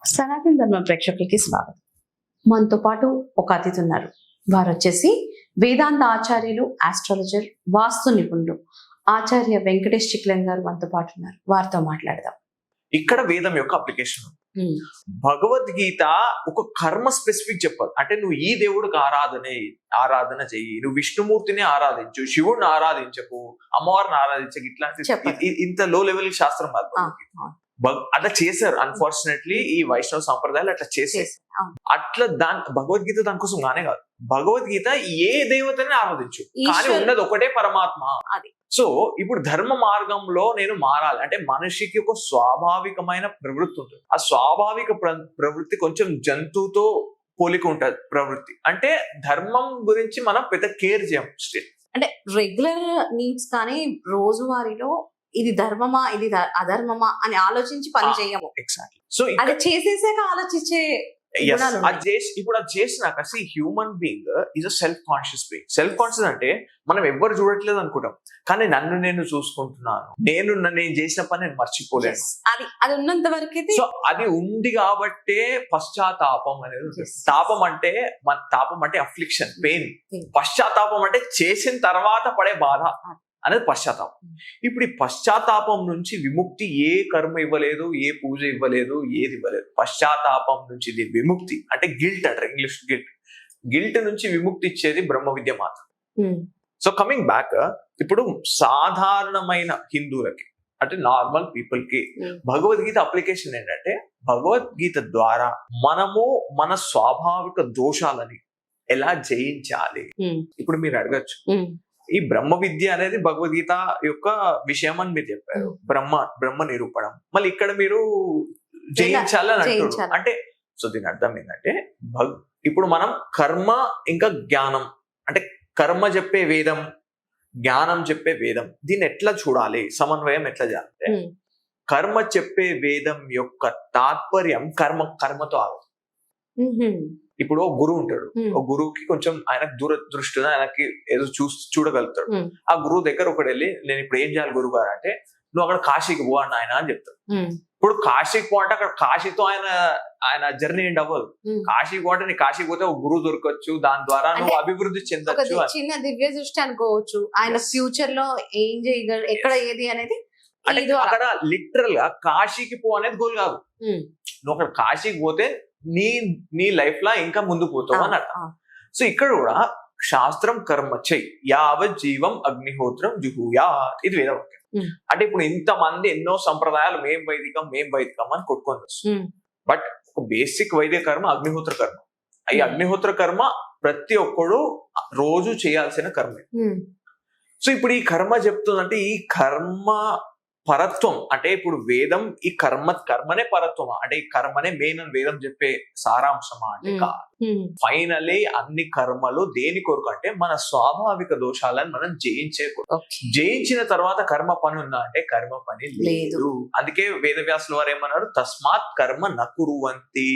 సనాతన ధర్మ ప్రేక్షకులకి స్వాగతం. మనతో పాటు ఒక అతిథి ఉన్నారు. వారు వచ్చేసి వేదాంత ఆచార్యులు, ఆస్ట్రాలజర్, వాస్తు నిపుణులు ఆచార్య వెంకటేష్ చిక్లెన్ గారు మనతో పాటు ఉన్నారు. వారితో మాట్లాడదాం. ఇక్కడ వేదం యొక్క అప్లికేషన్. భగవద్గీత ఒక కర్మ స్పెసిఫిక్ చెప్పదు. అంటే నువ్వు ఈ దేవుడికి ఆరాధన చెయ్యి, నువ్వు విష్ణుమూర్తిని ఆరాధించు, శివుడిని ఆరాధించకు, అమ్మవారిని ఆరాధించకు, ఇట్లాంటి ఇంత లో లెవెల్ శాస్త్రం కాదు. అట్లా చేశారు. అన్ఫార్చునేట్లీ ఈ వైష్ణవ సాంప్రదాయాలు అట్లా చేశారు. అట్లా భగవద్గీత దానికోసం గానే కాదు. భగవద్గీత ఏ దేవతని ఆరాధించు, కానీ ఉన్నది ఒకటే పరమాత్మ. సో ఇప్పుడు ధర్మ మార్గంలో నేను మారాలి అంటే మనిషికి ఒక స్వాభావికమైన ప్రవృత్తి ఉంటుంది. ఆ స్వాభావిక ప్రవృత్తి కొంచెం జంతువుతో పోలిక ఉంటుంది. ప్రవృత్తి అంటే ధర్మం గురించి మనం పెద్ద కేర్ చేయం. అంటే రెగ్యులర్ నీడ్స్ కానీ రోజువారీలో ఇది ధర్మమా ఇది అధర్మమా అని ఆలోచించి పని చేయము. ఎగ్జాక్ట్లీ. సో అది చేసేసాక ఆలోచించే ఇప్పుడు అది చేసినాక human being is a self conscious being. Self conscious అంటే మనం ఎవ్వరు చూడట్లేదు అనుకుంటాం, కానీ నన్ను నేను చూసుకుంటున్నాను, నేను చేసిన పని నేను మర్చిపోలేను. అది ఉన్నంత వరకు సో అది ఉంది కాబట్టే పశ్చాత్తాపం అనేది. తాపం అంటే అఫ్లిక్షన్, పెయిన్. పశ్చాత్తాపం అంటే చేసిన తర్వాత పడే బాధ అనేది పశ్చాత్తాపం. ఇప్పుడు ఈ పశ్చాత్తాపం నుంచి విముక్తి ఏ కర్మ ఇవ్వలేదు, ఏ పూజ ఇవ్వలేదు, ఏది ఇవ్వలేదు. పశ్చాత్తాపం నుంచి విముక్తి అంటే గిల్ట్ అంటారు ఇంగ్లీష్. గిల్ట్ నుంచి విముక్తి ఇచ్చేది బ్రహ్మ విద్య మాత్రం. సో కమింగ్ బ్యాక్, ఇప్పుడు సాధారణమైన హిందువులకి అంటే నార్మల్ పీపుల్ కి భగవద్గీత అప్లికేషన్ ఏంటంటే, భగవద్గీత ద్వారా మనము మన స్వాభావిక దోషాలని ఎలా జయించాలి. ఇప్పుడు మీరు అడగచ్చు, ఈ బ్రహ్మ విద్య అనేది భగవద్గీత యొక్క విషయం అని మీరు చెప్పారు. బ్రహ్మ నిరూపణం. మళ్ళీ ఇక్కడ మీరు జయించాలని అంటారు. అంటే సో దీని అర్థం ఏంటంటే, ఇప్పుడు మనం కర్మ ఇంకా జ్ఞానం అంటే కర్మ చెప్పే వేదం, జ్ఞానం చెప్పే వేదం, దీన్ని ఎట్లా చూడాలి, సమన్వయం ఎట్లా చేయాలంటే, కర్మ చెప్పే వేదం యొక్క తాత్పర్యం కర్మతో ఆగదు. ఇప్పుడు ఒక గురువు ఉంటాడు, ఒక గురువుకి కొంచెం ఆయన దూరదృష్టి, ఆయనకి ఏదో చూడగలుగుతాడు. ఆ గురువు దగ్గర ఒకటి వెళ్ళి, నేను ఇప్పుడు ఏం చేయాలి గురువు గారు అంటే, నువ్వు అక్కడ కాశీకి పో అన్న ఆయన అని చెప్తాడు. ఇప్పుడు కాశీకి పో అంటే అక్కడ కాశీతో ఆయన జర్నీ ఏంటి అవ్వదు. కాశీకి పో అంటే నీ కాశీకి పోతే ఒక గురువు దొరకచ్చు, దాని ద్వారా నువ్వు అభివృద్ధి చెందొచ్చు. చిన్న దివ్య దృష్టి అనుకోవచ్చు. ఆయన ఫ్యూచర్ లో ఏం చేయగలరు, ఎక్కడ ఏది అనేది. అక్కడ లిటరల్ గా కాశీకి పో అనేది గోల్ కాదు. నువ్వు అక్కడ కాశీకి పోతే నీ లైఫ్ లా ఇంకా ముందు పోతావు అని అర్థం. సో ఇక్కడ కూడా శాస్త్రం కర్మ చెయ్యి, యావత్ జీవం అగ్నిహోత్రం జుహూయా, ఇది వేదవాక్యం. అంటే ఇప్పుడు ఇంతమంది ఎన్నో సంప్రదాయాలు మేం వైదికం అని కొట్టుకొని వస్తుంది. బట్ ఒక బేసిక్ వైదిక కర్మ అగ్నిహోత్ర కర్మ. ఈ అగ్నిహోత్ర కర్మ ప్రతి ఒక్కడు రోజు చేయాల్సిన కర్మే. సో ఇప్పుడు ఈ కర్మ చెప్తుందంటే, ఈ కర్మ పరత్వం అంటే ఇప్పుడు వేదం ఈ కర్మనే పరత్వమా అంటే ఈ కర్మనే మెయిన్ అని వేదం చెప్పే సారాంశమా అంటే కాదు. ఫైనలీ అన్ని కర్మలు దేని కొరకు అంటే మన స్వాభావిక దోషాలను మనం జయించిన తర్వాత కర్మ పని ఉందా అంటే కర్మ పని లేదు. అందుకే వేదవ్యాసుల వారు ఏమన్నారు, తస్మాత్ కర్మ నకురువంతి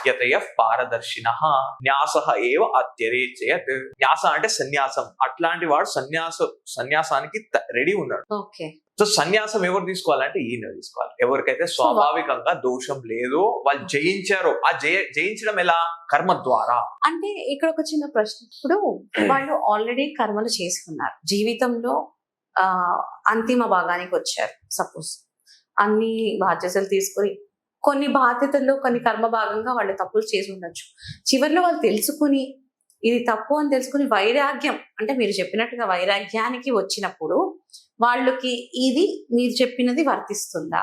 యతయ పారదర్శినః న్యాసః ఏవ అత్యరేచయత్. న్యాస అంటే సన్యాసం. అట్లాంటి వాడు సన్యాసానికి రెడీ ఉన్నాడు. సో సన్యాసం ఎవరు తీసుకోవాలంటే ఈయన తీసుకోవాలి. ఎవరికైతే స్వాభావికంగా దోషం లేదో వాళ్ళు జయించారో, ఆ జయించడం ఎలా? కర్మ ద్వారా. అంటే ఇక్కడ ఒక చిన్న ప్రశ్న. ఇప్పుడు వాళ్ళు ఆల్రెడీ కర్మలు చేసుకున్నారు, జీవితంలో అంతిమ భాగానికి వచ్చారు. సపోజ్ అన్ని బాధ్యతలు తీసుకొని కొన్ని బాధ్యతల్లో కొన్ని కర్మ భాగంగా వాళ్ళు తప్పులు చేసి ఉండొచ్చు. చివరిలో వాళ్ళు తెలుసుకుని ఇది తప్పు అని తెలుసుకుని వైరాగ్యం అంటే మీరు చెప్పినట్టుగా వైరాగ్యానికి వచ్చినప్పుడు వాళ్ళకి ఇది మీరు చెప్పినది వర్తిస్తుందా,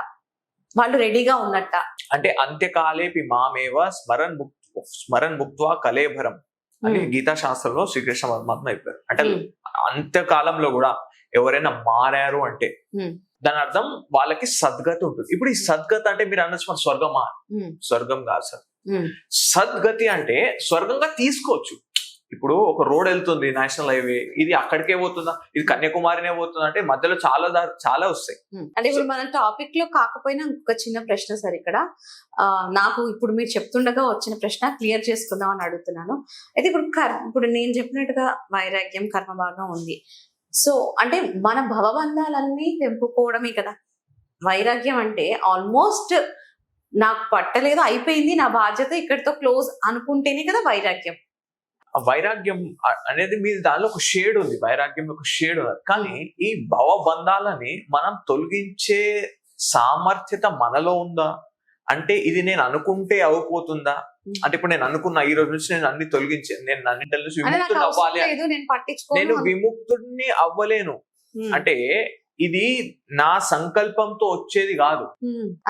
వాళ్ళు రెడీగా ఉన్నట్ట? అంటే అంత్యకాలేపి మామేవ స్మరణ్ ముక్త్వా కలేభరం అని గీతా శాస్త్రంలో శ్రీకృష్ణ పరమాత్మ చెప్పారు. అంటే అంత్యకాలంలో కూడా ఎవరైనా మారారు అంటే దాని అర్థం వాళ్ళకి సద్గతి ఉంటుంది. ఇప్పుడు ఈ సద్గతి అంటే మీరు అనొచ్చు మన స్వర్గమా? స్వర్గం కాదు సార్. సద్గతి అంటే స్వర్గంగా తీసుకోవచ్చు. ఇప్పుడు ఒక రోడ్ వెళ్తుంది, నేషనల్ హైవే, ఇది అక్కడికే పోతుందా, ఇది కన్యాకుమారినే పోతుందా అంటే మధ్యలో చాలా వస్తాయి. అంటే ఇప్పుడు మన టాపిక్ లో కాకపోయినా ఒక చిన్న ప్రశ్న సార్, ఇక్కడ నాకు ఇప్పుడు మీరు చెప్తుండగా వచ్చిన ప్రశ్న క్లియర్ చేసుకుందాం అని అడుగుతున్నాను. అయితే ఇప్పుడు నేను చెప్పినట్టుగా వైరాగ్యం కర్మ భాగం ఉంది. సో అంటే మన భవబంధాలన్నీ తెంపుకోవడమే కదా వైరాగ్యం అంటే. ఆల్మోస్ట్ నాకు పట్టలేదు, అయిపోయింది, నా బాధ్యత ఇక్కడితో క్లోజ్ అనుకుంటేనే కదా వైరాగ్యం. ఆ వైరాగ్యం అనేది మీ దానిలో ఒక షేడ్ ఉంది, వైరాగ్యం ఒక షేడ్ ఉంది. కానీ ఈ భవబంధాలని మనం తొలగించే సామర్థ్యత మనలో ఉందా? అంటే ఇది నేను అనుకుంటే అయిపోతుందా? అంటే ఇప్పుడు నేను అనుకున్నా ఈ రోజు నుంచి నేను అన్ని తొలగించాను, నేను అన్నింటి నుంచి అదే నాకు విముక్తుడు అవసరం అవ్వాలి, లేదు, నేను నేను పట్టించుకోను. విముక్తుడిని అవ్వలేను. ఉమ్, అంటే ఇది నా సంకల్పంతో వచ్చేది కాదు,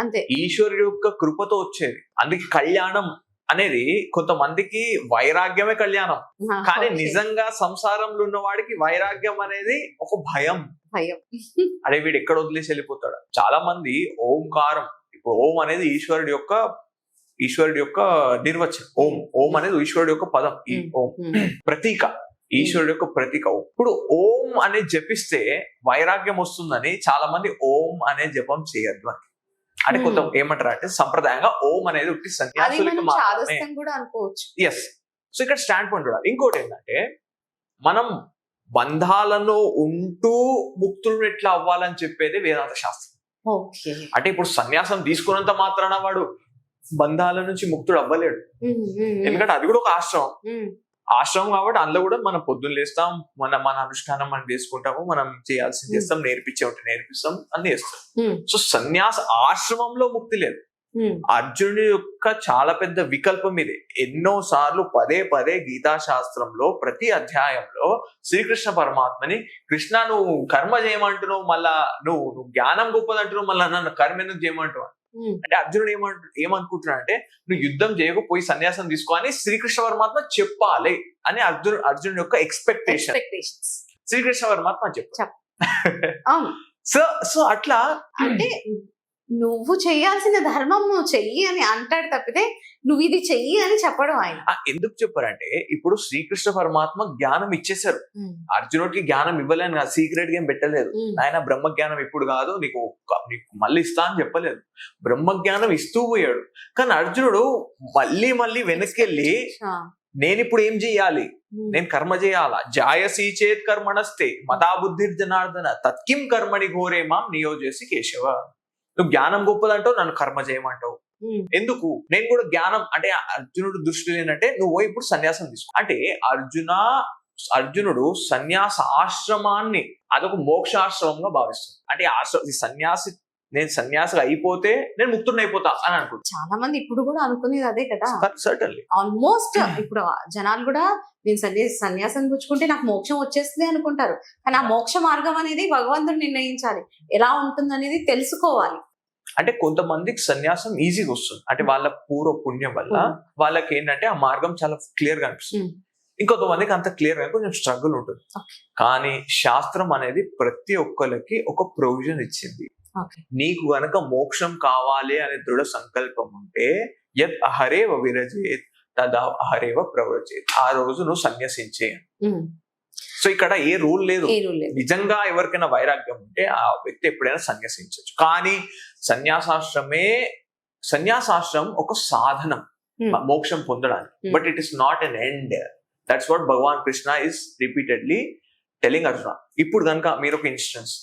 అంతే. ఈశ్వరుడు యొక్క కృపతో వచ్చేది. అందుకే కళ్యాణం అనేది కొంతమందికి వైరాగ్యమే కళ్యాణం, కానీ Okay. నిజంగా సంసారంలో ఉన్న వాడికి వైరాగ్యం అనేది ఒక భయం. భయం. అడే వీడు ఎక్కడ వదిలేసి వెళ్ళిపోతాడు. చాలా మంది ఓంకారం, ఇప్పుడు ఓం అనేది ఈశ్వరుడి యొక్క నిర్వచనం. ఓం అనేది ఈశ్వరుడి యొక్క పదం. ఈ ఓం ప్రతీక, ఈశ్వరుడు యొక్క ప్రతీక ఓం. ఇప్పుడు ఓం అనేది జపిస్తే వైరాగ్యం వస్తుందని చాలా మంది ఓం అనే జపం చేయొద్దు అని. అంటే కొంత ఏమంటారు అంటే సంప్రదాయంగా ఓం అనేది ఉట్టి అది సన్యాసులకి మనం మాత్రమే. చాదస్తం కూడా అనుకోవచ్చు. ఎస్. సో ఇక్కడ స్టాండ్ పాయింట్ చూడాలి. ఇంకోటి ఏంటంటే మనం బంధాలను ఉంటూ ముక్తులు ఎట్లా అవ్వాలని చెప్పేది వేదాంత శాస్త్రం. ఓకే. అంటే ఇప్పుడు సన్యాసం తీసుకున్నంత మాత్రాన వాడు బంధాల నుంచి ముక్తుడు అవ్వలేడు. ఎందుకంటే అది కూడా ఒక ఆశ్రమం కాబట్టి అందులో కూడా మనం పొద్దున్న లేస్తాం, మన అనుష్ఠానం మనం చేసుకుంటాము, మనం చేయాల్సింది చేస్తాం, నేర్పించే ఉంటే నేర్పిస్తాం, అన్ని చేస్తాం. సో సన్యాస ఆశ్రమంలో ముక్తి లేదు. అర్జునుడి యొక్క చాలా పెద్ద వికల్పం ఇది. ఎన్నో సార్లు పదే పదే గీతా శాస్త్రంలో ప్రతి అధ్యాయంలో శ్రీకృష్ణ పరమాత్మని, కృష్ణ నువ్వు కర్మ చేయమంటున్నావు, మళ్ళా నువ్వు జ్ఞానం గొప్పదంటున్నావు, మళ్ళా నన్ను కర్మ ఎందుకు చేయమంటావు అంటే అర్జునుడు ఏమనుకుంటున్నాడు అంటే నువ్వు యుద్ధం చేయకపోయి సన్యాసం తీసుకో అని శ్రీకృష్ణ పరమాత్మ చెప్పాలి అని అర్జునుడి యొక్క ఎక్స్పెక్టేషన్. శ్రీకృష్ణ పరమాత్మ చెప్పాలి. సో అట్లా అంటే నువ్వు చేయాల్సిన ధర్మం నువ్వు చెయ్యి అని అంటాడు తప్పితే నువ్వు ఇది చెయ్యి అని చెప్పడం ఆయన. ఎందుకు చెప్పారంటే ఇప్పుడు శ్రీకృష్ణ పరమాత్మ జ్ఞానం ఇచ్చేసారు, అర్జునుడికి జ్ఞానం ఇవ్వలేను, సీక్రెట్ గా ఏం పెట్టలేదు. ఆయన బ్రహ్మ జ్ఞానం ఇప్పుడు కాదు, నీకు మళ్ళీ ఇస్తా అని చెప్పలేదు, బ్రహ్మ జ్ఞానం ఇస్తూ పోయాడు. కానీ అర్జునుడు మళ్ళీ వెనక్కి వెళ్ళి నేను ఇప్పుడు ఏం చెయ్యాలి, నేను కర్మ చేయాలా, జాయసీ చేత్ కర్మణస్తే మతా బుద్ధిర్ జనార్దన తత్కిం కర్మణి ఘోరే మాం నియోజసి కేశవ. నువ్వు జ్ఞానం గొప్పదంటావు, నన్ను కర్మ చేయమంటావు ఎందుకు? నేను కూడా జ్ఞానం అంటే అర్జునుడు దృష్టిలో ఏంటంటే నువ్వు ఇప్పుడు సన్యాసం తీసుకో అంటే అర్జునుడు సన్యాస ఆశ్రమాన్ని అదొక మోక్షాశ్రమంగా భావిస్తుంది. అంటే నేను సన్యాసి అయిపోతే నేను ముక్తుడిని అయిపోతా అని అనుకుంటా. చాలా మంది ఇప్పుడు కూడా అనుకునేది అదే కదా. సర్టన్లీ ఆల్మోస్ట్ ఇప్పుడు జనాలు కూడా నేను సన్యాసం పుచ్చుకుంటే నాకు మోక్షం వచ్చేస్తుంది అనుకుంటారు. కానీ ఆ మోక్ష మార్గం అనేది భగవంతుడు నిర్ణయించాలి, ఎలా ఉంటుంది అనేది తెలుసుకోవాలి. అంటే కొంతమందికి సన్యాసం ఈజీగా వస్తుంది, అంటే వాళ్ళ పూర్వ పుణ్యం వల్ల వాళ్ళకి ఏంటంటే ఆ మార్గం చాలా క్లియర్ గా అనిపిస్తుంది. ఇంకొంతమందికి అంత క్లియర్ గా కొంచెం స్ట్రగుల్ ఉంటుంది. కానీ శాస్త్రం అనేది ప్రతి ఒక్కరికి ఒక ప్రొవిజన్ ఇచ్చింది. నీకు గనక మోక్షం కావాలి అనే దృఢ సంకల్పం ఉంటే యత్ అహరేవ విరజేత్ తదా అహరేవ ప్రవ్రజేత్, ఆ రోజు నువ్వు సన్యసించే. సో ఇక్కడ ఏ రూల్ లేదు. నిజంగా ఎవరికైనా వైరాగ్యం ఉంటే ఆ వ్యక్తి ఎప్పుడైనా సన్యసించవచ్చు. కానీ సన్యాసాశ్రమం ఒక సాధనం మోక్షం పొందడానికి, but it is not an end. That's what Bhagavan Krishna is repeatedly telling Arjuna. ఇప్పుడు కనుక మీరు ఒక ఇన్స్టెన్స్,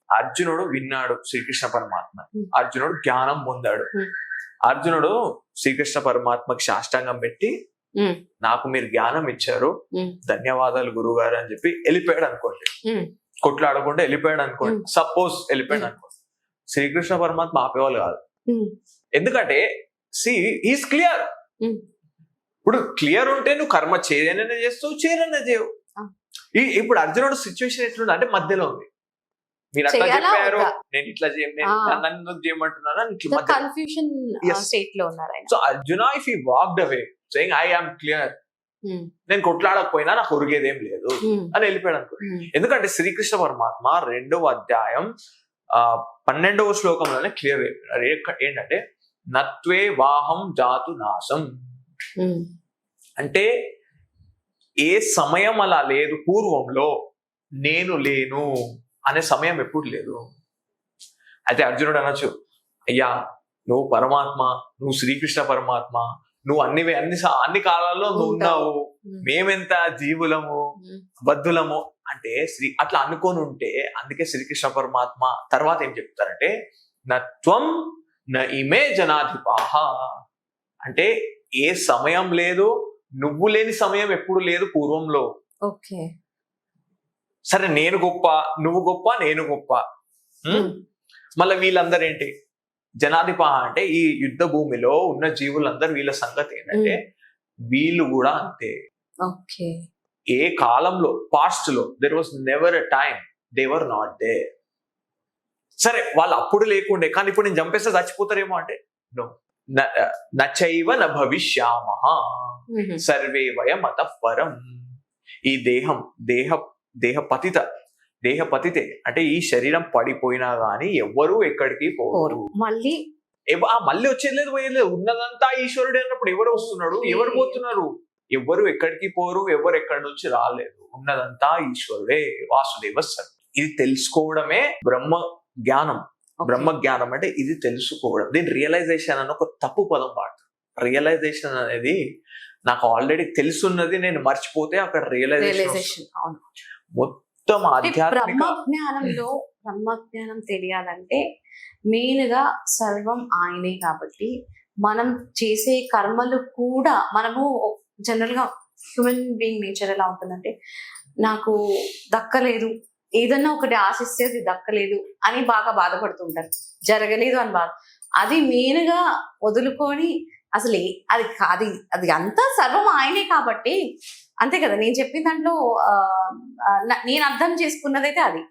అర్జునుడు విన్నాడు శ్రీకృష్ణ పరమాత్మ, అర్జునుడు జ్ఞానం పొందాడు, అర్జునుడు శ్రీకృష్ణ పరమాత్మకి సాష్టాంగం పెట్టి నాకు మీరు జ్ఞానం ఇచ్చారు, ధన్యవాదాలు గురువు గారు అని చెప్పి వెళ్ళిపోయాడు అనుకోండి, కొట్లాడకుండా వెళ్ళిపోయాడు అనుకోండి, సపోజ్ వెళ్ళిపోయాడు అనుకోండి, శ్రీకృష్ణ పరమాత్మ ఆపేవాళ్ళు కాదు. ఎందుకంటే ఈజ్ క్లియర్. ఇప్పుడు క్లియర్ ఉంటే నువ్వు కర్మ చేయనైనా చేస్తావు, చేయనైనా చేయవు. ఇప్పుడు అర్జునుడు సిచ్యువేషన్ ఎట్లుంది అంటే మధ్యలో ఉంది. మీరు అట్లా చెప్పారు, నేను ఇట్లా నన్ను చేయమంటున్నాను. So Arjuna if he walked away saying I am clear, నేను కొట్లాడకపోయినా నాకు ఒరిగేదేం లేదు అని వెళ్ళిపోయాడు అనుకో. ఎందుకంటే శ్రీకృష్ణ పరమాత్మ 2వ అధ్యాయం 12వ శ్లోకంలోనే క్లియర్ అయిపోయాడు. ఏంటంటే నత్వే వాహం జాతు నాశం అంటే ఏ సమయం అలా లేదు, పూర్వంలో నేను లేను అనే సమయం ఎప్పుడు లేదు. అయితే అర్జునుడు అనొచ్చు, అయ్యా నువ్వు పరమాత్మ, నువ్వు శ్రీకృష్ణ పరమాత్మ, నువ్వు అన్ని కాలాల్లో నువ్వు ఉన్నావు, మేమెంత జీవులము బద్ధులము అంటే అట్లా అనుకొని ఉంటే, అందుకే శ్రీకృష్ణ పరమాత్మ తర్వాత ఏం చెప్తారంటే నత్వం న ఇమే జనాధిపాహ. అంటే ఏ సమయం లేదు, నువ్వు లేని సమయం ఎప్పుడు లేదు పూర్వంలో. ఓకే. సరే నేను గొప్ప, నువ్వు గొప్ప, నేను గొప్ప. మళ్ళీ వీళ్ళందరూ ఏంటి జనాధిపాహ అంటే ఈ యుద్ధ భూమిలో ఉన్న జీవులందరూ వీళ్ళ సంగతి ఏంటంటే వీళ్ళు కూడా అంతే. ఓకే. ఏ కాలంలో పాస్ట్ లో there was never a time they were not there. సరే వాళ్ళు అప్పుడు లేకుండే, కానీ ఇప్పుడు నేను చంపేస్తే చచ్చిపోతారేమో అంటే నో. నచైవ న భవిష్యామః సర్వే వయం అతః పరం. ఈ దేహపతితే అంటే ఈ శరీరం పడిపోయినా గానీ ఎవ్వరూ ఎక్కడికి పోరు. మళ్ళీ మళ్ళీ వచ్చేది లేదు, పోయేది లేదు. ఉన్నదంతా ఈశ్వరుడే అన్నప్పుడు ఎవరు వస్తున్నాడు, ఎవరు పోతున్నారు? ఎవ్వరు ఎక్కడికి పోరు, ఎవరు ఎక్కడి నుంచి రాలేదు. ఉన్నదంతా ఈశ్వరుడే, వాసుదేవ సత్. ఇది తెలుసుకోవడమే బ్రహ్మ జ్ఞానం. బ్రహ్మ జ్ఞానం అంటే ఇది తెలుసుకోవడం. దీని రియలైజేషన్ అని ఒక తప్పు పదం వాడతారు. రియలైజేషన్ అనేది నాకు ఆల్రెడీ తెలుసున్నది, నేను మర్చిపోతే అక్కడ రియలైజేషన్. మొత్తం ఆధ్యాత్మిక బ్రహ్మజ్ఞానం తెలియాలంటే మెయిన్ గా సర్వం ఆయనే కాబట్టి మనం చేసే కర్మలు కూడా మనము జనరల్ గా హ్యూమన్ బీయింగ్ నేచర్ ఎలా ఉంటుందంటే నాకు దక్కలేదు, ఏదన్నా ఒకటి ఆశిస్తే అది దక్కలేదు అని బాగా బాధపడుతుంటారు, జరగలేదు అని బాధ. అది మెయిన్ గా వదులుకొని అసలు అది అంతా సర్వం ఆయనే కాబట్టి అంతే కదా. నేను చెప్పిన దాంట్లో నేను అర్థం చేసుకున్నదైతే అది